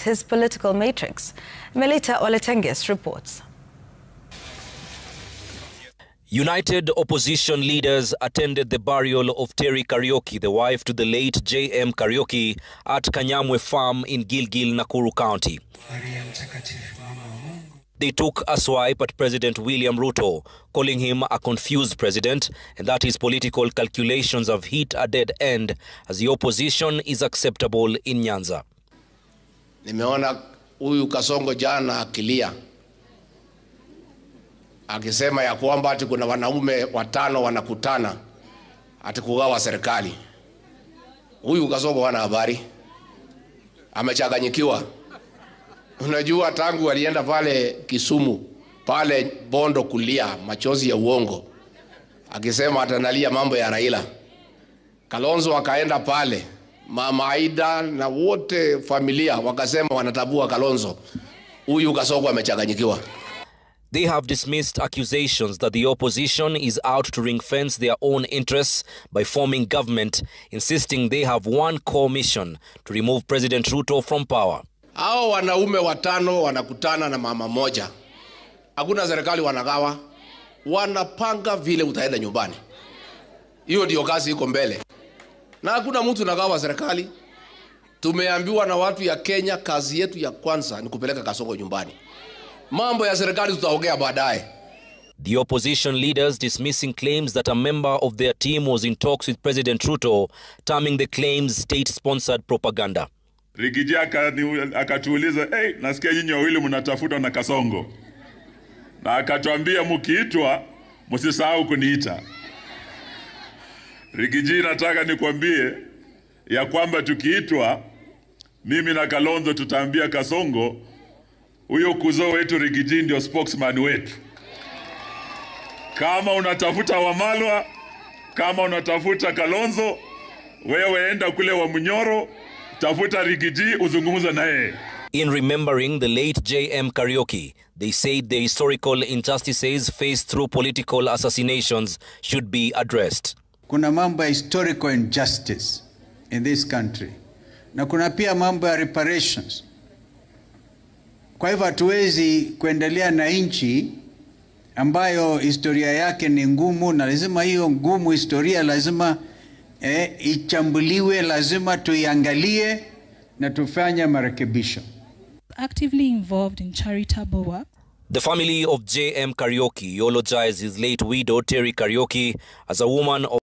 his political matrix. Melita Oletenges reports. United opposition leaders attended the burial of Terry Kariuki, the wife to the late J.M. Kariuki, at Kanyamwe Farm in Gilgil, Nakuru County. They took a swipe at President William Ruto, calling him a confused president and that his political calculations have hit a dead end as the opposition is acceptable in Nyanza. Nimeona huyu Kasongo jana akilia, akisema ya kwamba ati kuna wanaume watano wanakutana ati kugawa serikali. Huyu Kasongo hana habari, amechanganyikiwa. Unajua tangu alienda pale Kisumu, pale Bondo kulia machozi ya uongo, akisema atanalia mambo ya Raila. Kalonzo akaenda pale, Mama Aida na wote familia wakasema wanatabua Kalonzo. Huyu Kasongo amechanganyikiwa. They have dismissed accusations that the opposition is out to ring-fence their own interests by forming government, insisting they have one core mission: to remove President Ruto from power. Hao wanaume watano wanakutana na mama moja. Hakuna serikali wanagawa, wanapanga vile utaenda nyumbani. Hiyo ndio kazi iko mbele. Na hakuna mtu nagawa serikali. Tumeambiwa na watu ya Kenya, kazi yetu ya kwanza ni kupeleka Kasongo nyumbani. Mambo ya serikali tutaongea baadaye. The opposition leaders dismissing claims that a member of their team was in talks with President Ruto, terming the claims state-sponsored propaganda. Rigiji akatuuliza, nasikia nyinyi wawili mnatafuta na Kasongo. Na akatuambia mkiitwa msisahau kuniita. Rigiji, nataka nikwambie ya kwamba tukiitwa mimi na Kalonzo tutaambia Kasongo huyo kuzo wetu Rigiji ndio spokesman wetu. Kama unatafuta Wamalwa, kama unatafuta Kalonzo, wewe enda kule wa Munyoro, tafuta Rigiji uzungumza naye. In remembering the late J.M. Kariuki, they said the historical injustices faced through political assassinations should be addressed. Kuna mambo ya historical injustice in this country. Na kuna pia mambo ya reparations. Kwa hivyo hatuwezi kuendelea na nchi ambayo historia yake ni ngumu, na lazima hiyo ngumu historia lazima ichambuliwe, lazima tuiangalie na tufanye marekebisho. Actively involved in charitable work. The family of J.M. Kariuki eulogized his late widow Terry Kariuki as a woman of